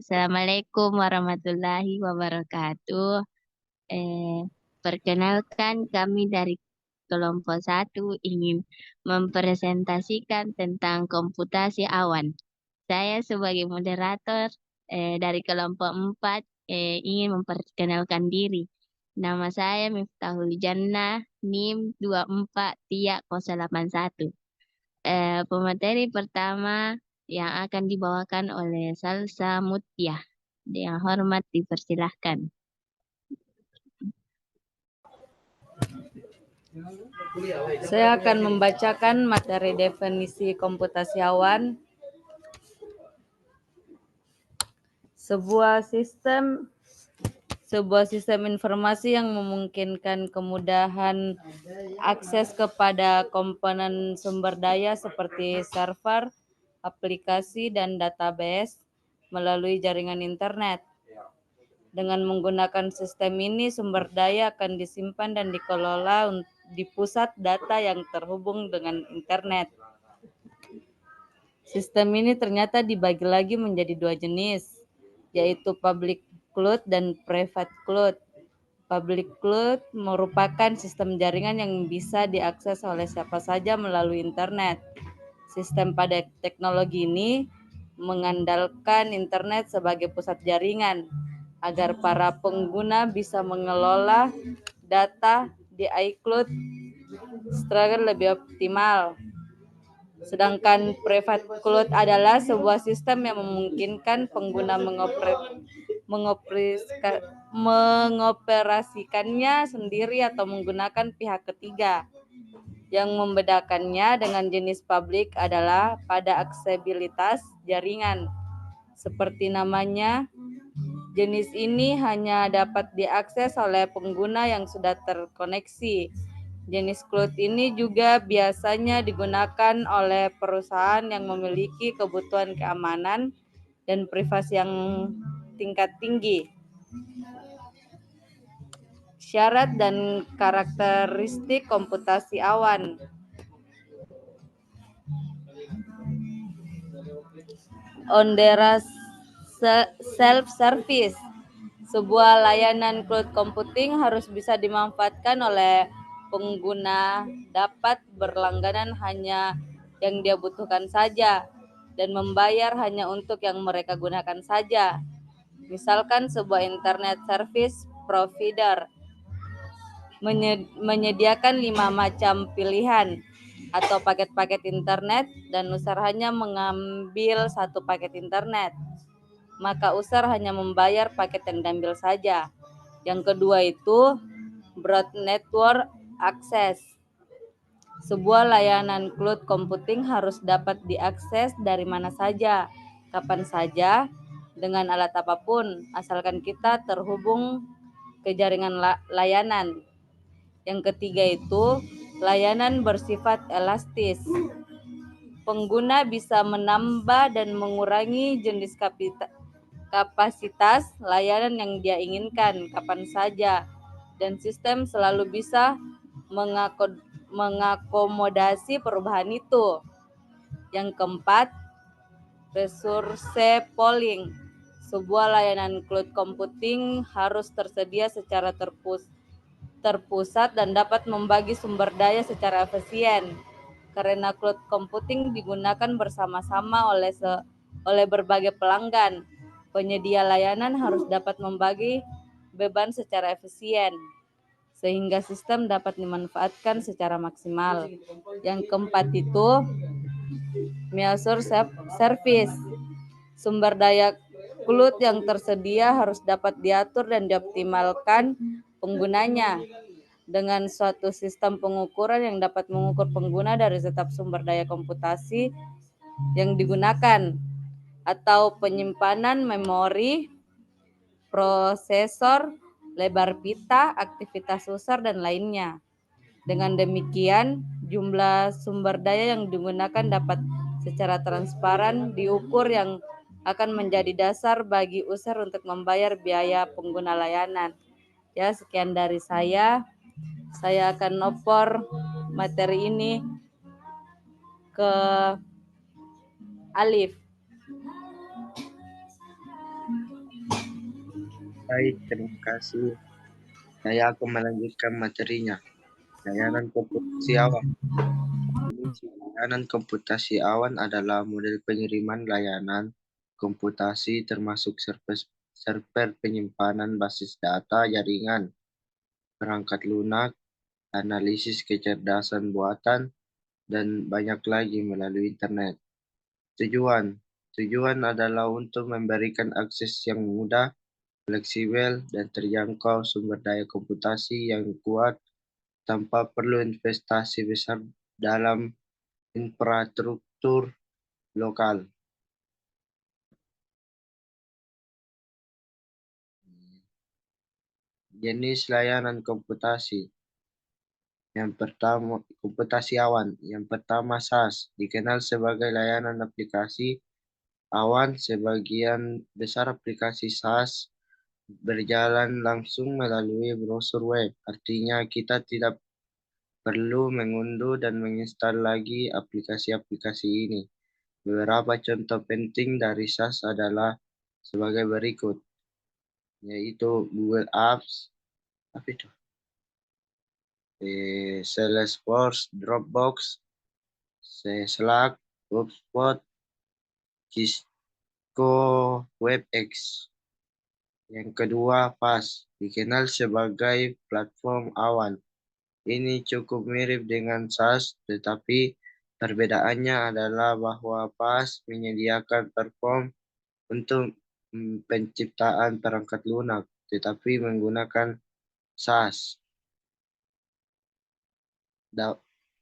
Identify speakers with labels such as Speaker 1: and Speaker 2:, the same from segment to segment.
Speaker 1: Assalamualaikum warahmatullahi wabarakatuh. Eh, Perkenalkan kami dari kelompok 1 ingin mempresentasikan tentang komputasi awan. Saya sebagai moderator dari kelompok 4 ingin memperkenalkan diri. Nama saya Miftahul Jannah, NIM 24 Tiak 081. Pemateri pertama yang akan dibawakan oleh Salsa Mutia. Yang hormat dipersilahkan.
Speaker 2: Saya akan membacakan materi definisi komputasi awan. Sebuah sistem informasi yang memungkinkan kemudahan akses kepada komponen sumber daya seperti server, aplikasi, dan database melalui jaringan internet. Dengan menggunakan sistem ini, sumber daya akan disimpan dan dikelola di pusat data yang terhubung dengan internet. Sistem ini ternyata dibagi lagi menjadi 2 jenis, yaitu public cloud dan private cloud. Public cloud merupakan sistem jaringan yang bisa diakses oleh siapa saja melalui internet. Sistem pada teknologi ini mengandalkan internet sebagai pusat jaringan agar para pengguna bisa mengelola data di iCloud secara lebih optimal. Sedangkan private cloud adalah sebuah sistem yang memungkinkan pengguna mengoperasikannya sendiri atau menggunakan pihak ketiga. Yang membedakannya dengan jenis publik adalah pada aksesibilitas jaringan. Seperti namanya, jenis ini hanya dapat diakses oleh pengguna yang sudah terkoneksi. Jenis cloud ini juga biasanya digunakan oleh perusahaan yang memiliki kebutuhan keamanan dan privasi yang tingkat tinggi. Syarat dan karakteristik komputasi awan. Ondera self-service. Sebuah layanan cloud computing harus bisa dimanfaatkan oleh pengguna, dapat berlangganan hanya yang dia butuhkan saja, dan membayar hanya untuk yang mereka gunakan saja. Misalkan sebuah internet service provider menyediakan 5 macam pilihan atau paket-paket internet dan user hanya mengambil 1 paket internet, maka user hanya membayar paket yang diambil saja. Yang kedua itu broad network access. Sebuah layanan cloud computing harus dapat diakses dari mana saja, kapan saja, dengan alat apapun, asalkan kita terhubung ke jaringan layanan. Yang ketiga itu layanan bersifat elastis. Pengguna bisa menambah dan mengurangi jenis kapasitas layanan yang dia inginkan kapan saja, dan sistem selalu bisa mengakomodasi perubahan itu. Yang keempat, resource pooling. Sebuah layanan cloud computing harus tersedia secara terpusat dan dapat membagi sumber daya secara efisien. Karena cloud computing digunakan bersama-sama oleh berbagai pelanggan, penyedia layanan harus dapat membagi beban secara efisien, sehingga sistem dapat dimanfaatkan secara maksimal. Yang keempat itu measure service. Sumber daya cloud yang tersedia harus dapat diatur dan dioptimalkan penggunanya dengan suatu sistem pengukuran yang dapat mengukur pengguna dari setiap sumber daya komputasi yang digunakan, atau penyimpanan memori, prosesor, lebar pita, aktivitas user, dan lainnya. Dengan demikian, jumlah sumber daya yang digunakan dapat secara transparan diukur, yang akan menjadi dasar bagi user untuk membayar biaya pengguna layanan. Ya, sekian dari saya. Saya akan oper materi ini ke Alif.
Speaker 3: Baik, terima kasih. Saya akan melanjutkan materinya. Layanan komputasi awan. Layanan komputasi awan adalah model pengiriman layanan komputasi termasuk server penyimpanan basis data jaringan, perangkat lunak, analisis kecerdasan buatan, dan banyak lagi melalui internet. Tujuan Tujuan adalah untuk memberikan akses yang mudah, fleksibel, dan terjangkau sumber daya komputasi yang kuat tanpa perlu investasi besar dalam infrastruktur lokal. Jenis layanan komputasi. Yang pertama, komputasi awan. Yang pertama, SaaS, dikenal sebagai layanan aplikasi awan. Sebagian besar aplikasi SaaS berjalan langsung melalui browser web. Artinya kita tidak perlu mengunduh dan menginstal lagi aplikasi-aplikasi ini. Beberapa contoh penting dari SaaS adalah sebagai berikut, yaitu Google Apps, apa itu? Salesforce, Dropbox, Slack, HubSpot, Cisco WebEx. Yang kedua, PaaS, dikenal sebagai platform awan. Ini cukup mirip dengan SaaS, tetapi perbedaannya adalah bahwa PaaS menyediakan platform untuk penciptaan perangkat lunak, tetapi menggunakan SaaS.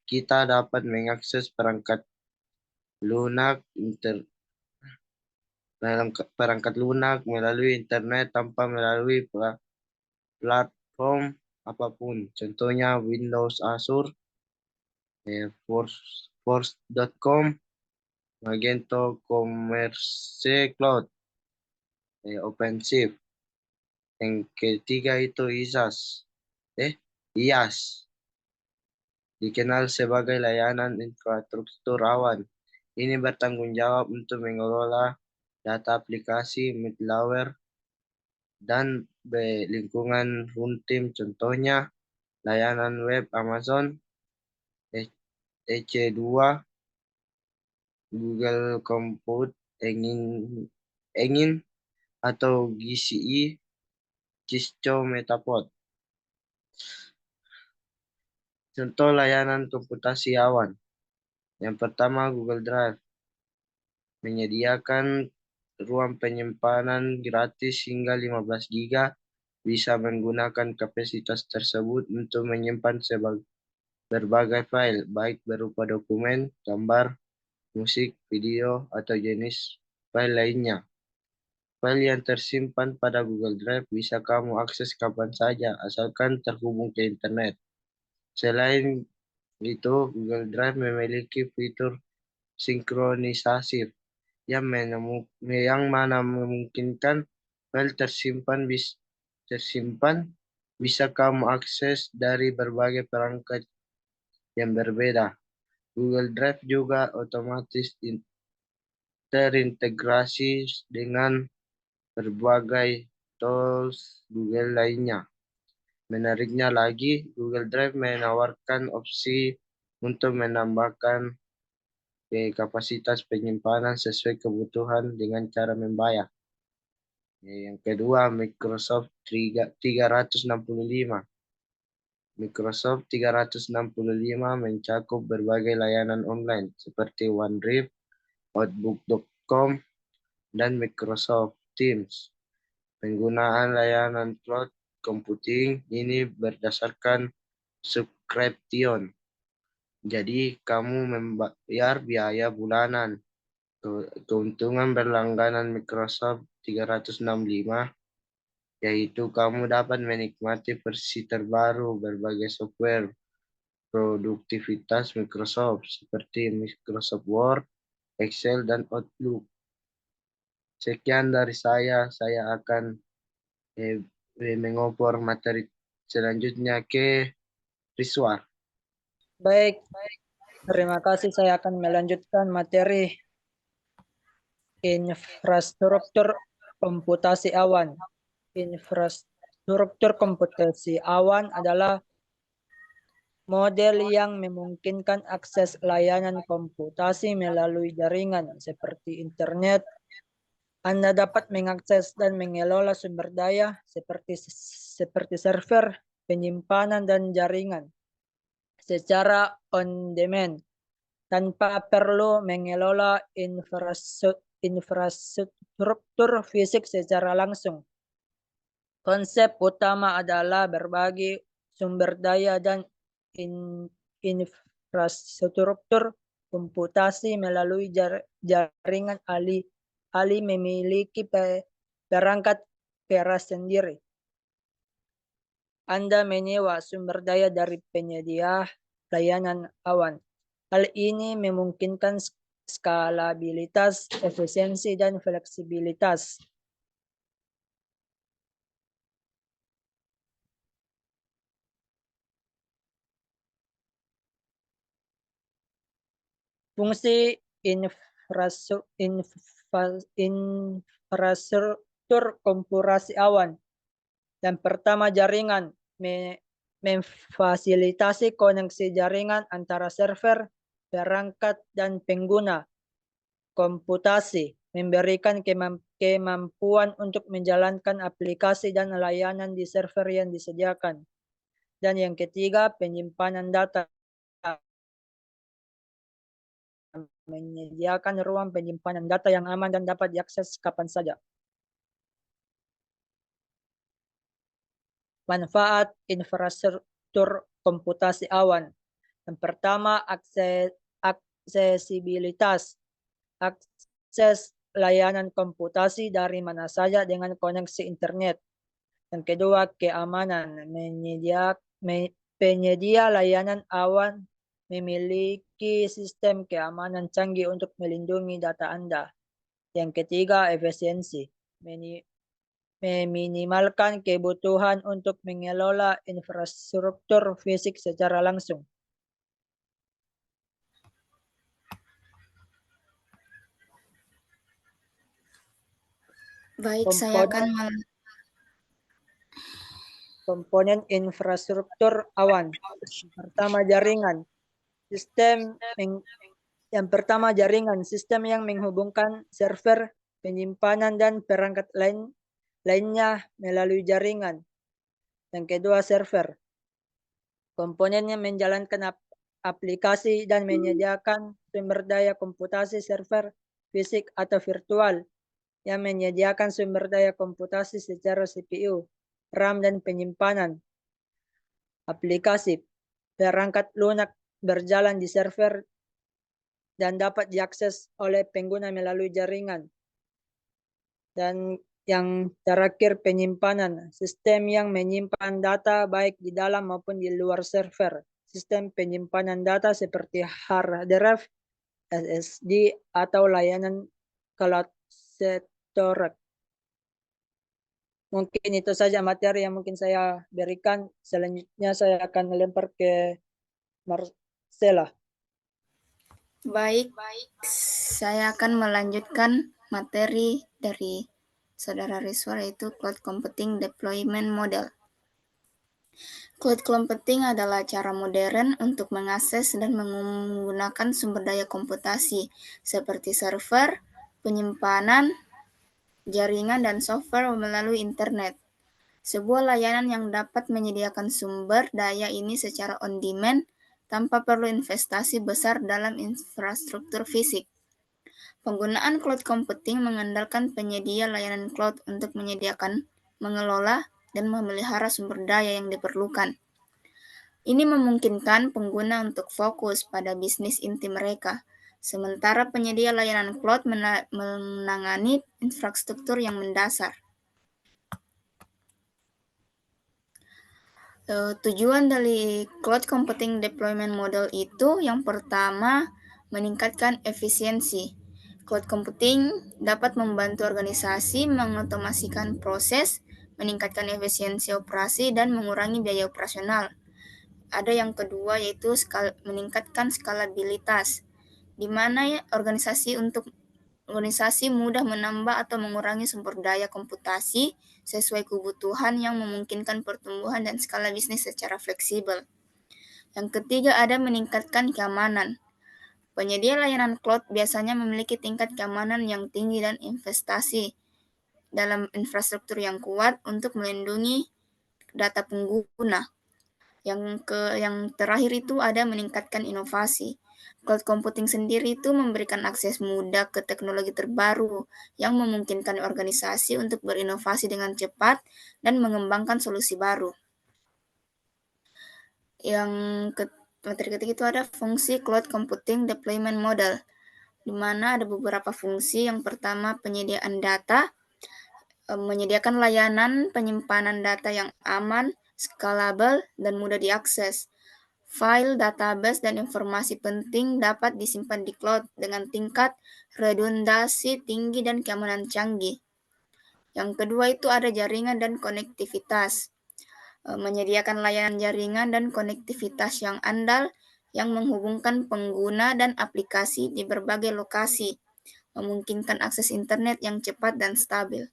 Speaker 3: Kita dapat mengakses perangkat lunak melalui internet tanpa melalui platform apapun. Contohnya Windows Azure, Force.com, Magento Commerce Cloud, OpenShift. Yang ketiga itu IaaS, dikenal sebagai layanan infrastruktur awan. Ini bertanggung jawab untuk mengelola data aplikasi, middleware, dan lingkungan runtime. Contohnya layanan web Amazon, EC2, Google Compute Engine, atau GCE, Cisco Metapod. Contoh layanan komputasi awan. Yang pertama, Google Drive menyediakan ruang penyimpanan gratis hingga 15 GB. Bisa menggunakan kapasitas tersebut untuk menyimpan berbagai file, baik berupa dokumen, gambar, musik, video, atau jenis file lainnya. File yang tersimpan pada Google Drive bisa kamu akses kapan saja, asalkan terhubung ke internet. Selain itu, Google Drive memiliki fitur sinkronisasi yang mana memungkinkan file tersimpan bisa kamu akses dari berbagai perangkat yang berbeda. Google Drive juga otomatis terintegrasi dengan berbagai tools Google lainnya. Menariknya lagi, Google Drive menawarkan opsi untuk menambahkan kapasitas penyimpanan sesuai kebutuhan dengan cara membayar. Yang kedua, Microsoft 365. Microsoft 365 mencakup berbagai layanan online seperti OneDrive, Outlook.com, dan Microsoft Teams. Penggunaan layanan cloud computing ini berdasarkan subscription. Jadi kamu membayar biaya bulanan. Keuntungan berlangganan Microsoft 365 yaitu kamu dapat menikmati versi terbaru berbagai software produktivitas Microsoft seperti Microsoft Word, Excel, dan Outlook. Sekian dari saya akan mengoper materi selanjutnya ke Rizwar.
Speaker 4: Baik, terima kasih. Saya akan melanjutkan materi infrastruktur komputasi awan. infrastruktur komputasi awan adalah model yang memungkinkan akses layanan komputasi melalui jaringan seperti internet. Anda dapat mengakses dan mengelola sumber daya seperti server, penyimpanan, dan jaringan secara on-demand tanpa perlu mengelola infrastruktur fisik secara langsung. Konsep utama adalah berbagi sumber daya dan infrastruktur komputasi melalui jaringan alih memiliki perangkat keras sendiri. Anda menyewa sumber daya dari penyedia layanan awan. Hal ini memungkinkan skalabilitas, efisiensi, dan fleksibilitas. Fungsi infrastruktur komputasi awan. Yang pertama, jaringan memfasilitasi koneksi jaringan antara server, perangkat, dan pengguna. Komputasi memberikan kemampuan untuk menjalankan aplikasi dan layanan di server yang disediakan. Dan yang ketiga, penyimpanan data. Menyediakan ruang penyimpanan data yang aman dan dapat diakses kapan saja. Manfaat infrastruktur komputasi awan. Yang pertama, aksesibilitas. Akses layanan komputasi dari mana saja dengan koneksi internet. Yang kedua, keamanan. Penyedia layanan awan memiliki sistem keamanan canggih untuk melindungi data Anda. Yang ketiga, efisiensi. Meminimalkan kebutuhan untuk mengelola infrastruktur fisik secara langsung.
Speaker 5: Baik, saya akan
Speaker 4: komponen infrastruktur awan. Pertama, jaringan. Sistem yang menghubungkan server, penyimpanan, dan perangkat lainnya melalui jaringan. Yang kedua, server. Komponen yang menjalankan aplikasi dan menyediakan sumber daya komputasi server fisik atau virtual yang menyediakan sumber daya komputasi secara CPU, RAM, dan penyimpanan. Aplikasi. Perangkat lunak berjalan di server dan dapat diakses oleh pengguna melalui jaringan. Dan yang terakhir, penyimpanan. Sistem yang menyimpan data baik di dalam maupun di luar server. Sistem penyimpanan data seperti hard drive, SSD, atau layanan cloud storage. Mungkin itu saja materi yang mungkin saya berikan. Selanjutnya saya akan melempar ke Marcela.
Speaker 5: Baik, saya akan melanjutkan materi dari Saudara Rizwar, yaitu Cloud Computing Deployment Model. Cloud computing adalah cara modern untuk mengakses dan menggunakan sumber daya komputasi seperti server, penyimpanan, jaringan, dan software melalui internet. Sebuah layanan yang dapat menyediakan sumber daya ini secara on-demand tanpa perlu investasi besar dalam infrastruktur fisik. Penggunaan cloud computing mengandalkan penyedia layanan cloud untuk menyediakan, mengelola, dan memelihara sumber daya yang diperlukan. Ini memungkinkan pengguna untuk fokus pada bisnis inti mereka, sementara penyedia layanan cloud menangani infrastruktur yang mendasar. Tujuan dari Cloud Computing Deployment Model itu yang pertama, meningkatkan efisiensi. Cloud computing dapat membantu organisasi mengotomasikan proses, meningkatkan efisiensi operasi, dan mengurangi biaya operasional. Ada yang kedua, yaitu meningkatkan skalabilitas, di mana organisasi organisasi mudah menambah atau mengurangi sumber daya komputasi sesuai kebutuhan yang memungkinkan pertumbuhan dan skala bisnis secara fleksibel. Yang ketiga ada meningkatkan keamanan. Penyedia layanan cloud biasanya memiliki tingkat keamanan yang tinggi dan investasi dalam infrastruktur yang kuat untuk melindungi data pengguna. Yang terakhir itu ada meningkatkan inovasi. Cloud computing sendiri itu memberikan akses mudah ke teknologi terbaru yang memungkinkan organisasi untuk berinovasi dengan cepat dan mengembangkan solusi baru. Materi ketiga itu ada fungsi cloud computing deployment model, di mana ada beberapa fungsi. Yang pertama, penyediaan data, menyediakan layanan penyimpanan data yang aman, scalable, dan mudah diakses. File, database, dan informasi penting dapat disimpan di cloud dengan tingkat redundasi tinggi dan keamanan canggih. Yang kedua itu ada jaringan dan konektivitas. Menyediakan layanan jaringan dan konektivitas yang andal yang menghubungkan pengguna dan aplikasi di berbagai lokasi, memungkinkan akses internet yang cepat dan stabil.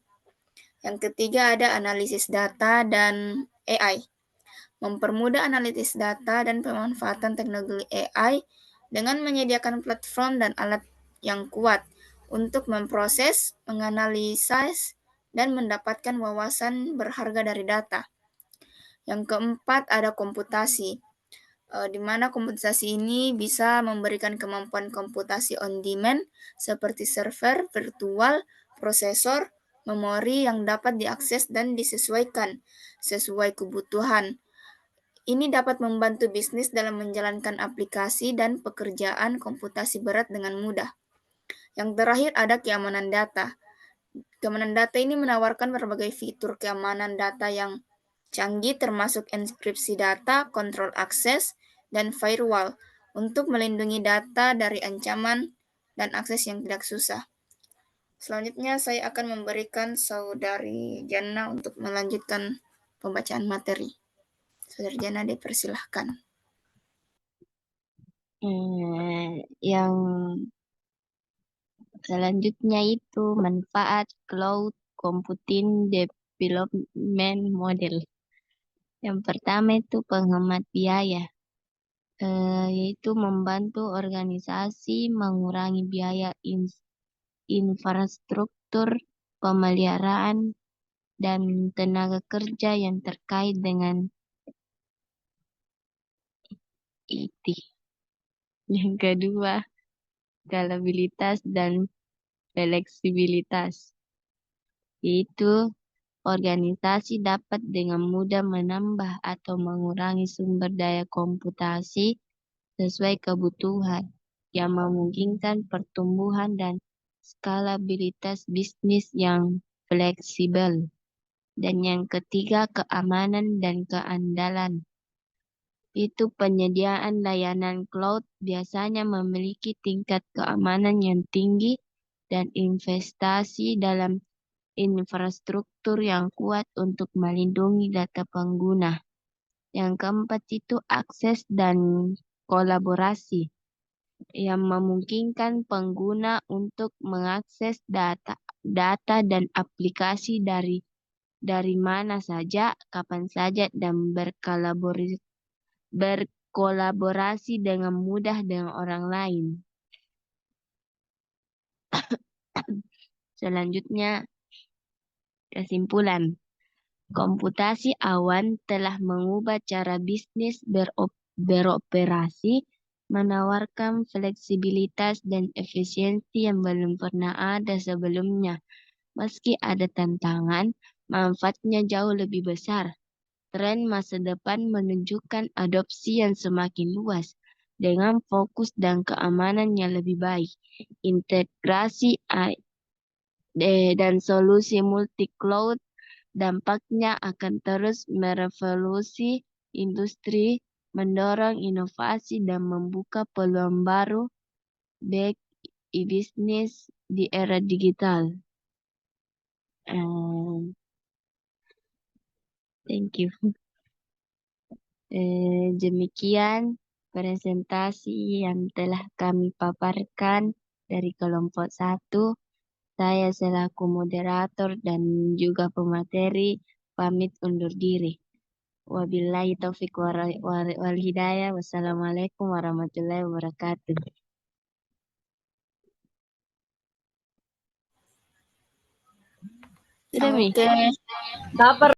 Speaker 5: Yang ketiga ada analisis data dan AI. Mempermudah analisis data dan pemanfaatan teknologi AI dengan menyediakan platform dan alat yang kuat untuk memproses, menganalisis, dan mendapatkan wawasan berharga dari data. Yang keempat ada komputasi, di mana komputasi ini bisa memberikan kemampuan komputasi on demand seperti server, virtual, prosesor, memori yang dapat diakses dan disesuaikan sesuai kebutuhan. Ini dapat membantu bisnis dalam menjalankan aplikasi dan pekerjaan komputasi berat dengan mudah. Yang terakhir ada keamanan data. Keamanan data ini menawarkan berbagai fitur keamanan data yang canggih termasuk enkripsi data, kontrol akses, dan firewall untuk melindungi data dari ancaman dan akses yang tidak susah. Selanjutnya saya akan memberikan Saudari Jana untuk melanjutkan pembacaan materi. Saudari Jana dipersilahkan.
Speaker 1: Yang selanjutnya itu manfaat cloud computing development model. Yang pertama itu penghemat biaya, yaitu membantu organisasi mengurangi biaya infrastruktur, pemeliharaan, dan tenaga kerja yang terkait dengan IT. Yang kedua, skalabilitas dan fleksibilitas, yaitu organisasi dapat dengan mudah menambah atau mengurangi sumber daya komputasi sesuai kebutuhan, yang memungkinkan pertumbuhan dan skalabilitas bisnis yang fleksibel. Dan yang ketiga, keamanan dan keandalan. Itu penyediaan layanan cloud biasanya memiliki tingkat keamanan yang tinggi dan investasi dalam infrastruktur yang kuat untuk melindungi data pengguna. Yang keempat itu akses dan kolaborasi, yang memungkinkan pengguna untuk mengakses data dan aplikasi dari mana saja, kapan saja, dan berkolaborasi dengan mudah dengan orang lain. Selanjutnya, kesimpulan. Komputasi awan telah mengubah cara bisnis beroperasi, menawarkan fleksibilitas dan efisiensi yang belum pernah ada sebelumnya. Meski ada tantangan, manfaatnya jauh lebih besar. Tren masa depan menunjukkan adopsi yang semakin luas, dengan fokus dan keamanan yang lebih baik. Integrasi dan solusi multi-cloud dampaknya akan terus merevolusi industri, mendorong inovasi, dan membuka peluang baru bagi bisnis di era digital. Thank you. Demikian presentasi yang telah kami paparkan dari kelompok 1. Saya selaku moderator dan juga pemateri pamit undur diri. Wabillahi taufiq wal hidayah. Wassalamualaikum warahmatullahi wabarakatuh. Sudah, Mi?
Speaker 5: Oke.
Speaker 2: Dapat